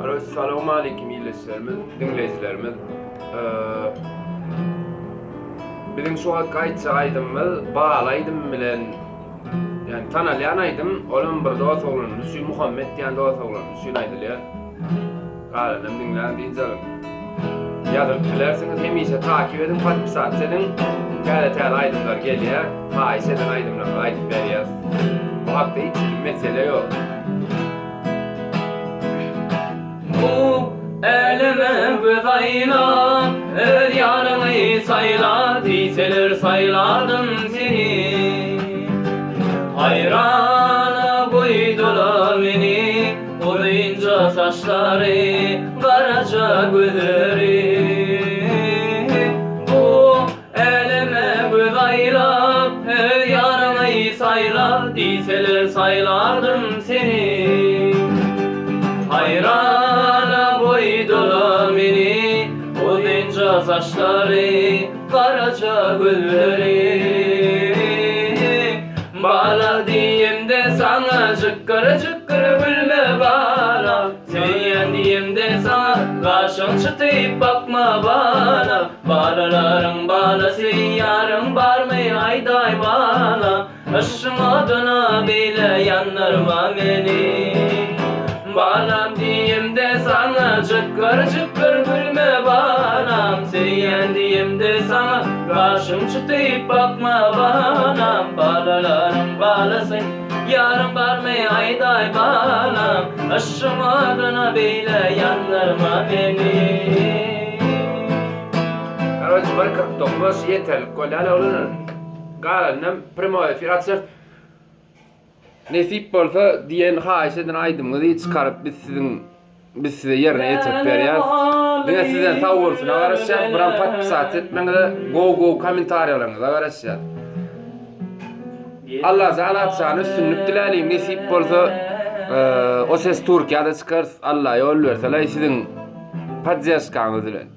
Assalamu alaikum iyleşlerimiz, dinleyicilerimiz. Bizim şu an kayıtça aydımız, bağlaydım bilen, yani tanalayan aydım, onun bir dost oğlum, Müslüm Muhammed diyen dost oğlum, Müslüm aydılıyor. Kalanım dinleyen dinleyelim. Yazıp dilerseniz hemişe takip edin, Fatih Saat edin. Gayet aydımlar geliyor, faiz eden aydımlar, aydım veriyoruz. Bu hakta hiç mesele yok. Bu elime göz ayla, el yarını sayla, diseler sayladım seni. Hayrana koydular beni, uzunca saçları, karaca gözleri. Bu elime göz ayla, el yarını sayla, diseler saylardım seni. Hayrana koydular beni, uzunca saçları, karaca gözleri. Bala diyeyim de sana, cıkkır cıkkır gülme bana. Sen diyeyim de sana, karşın çıtayıp bakma bana. Balaların balası, yarın barmay ayday bana. Aşıma döna bile yanlarma beni. Balam diyeyim de sana, cıkkır cıkkır gülme bana. Seni diyeyim de sana, karşım çıtayıp bakma bana. Balalarım balası, yarın barmay ayday bana. Aşım adına beyle yanlarma beni. Короче, 1.49 yeterli kolay olur. Galanım primo fiyatı. Nesip bolsa diyen haýşeden aýdymyzy çykaryp biz size yerine ýetirip berýäs. Diňe sizden sag bolsun. Agaraşýar, biram patpisat etmeňize go kommentariýalaryňyza agaraşýar. Allah zalat şany üstünlük diläliň. Nesip bolsa o ses Türkiýede çykar. Allah ýol berse, sizin padjaşkaňyzy dilen.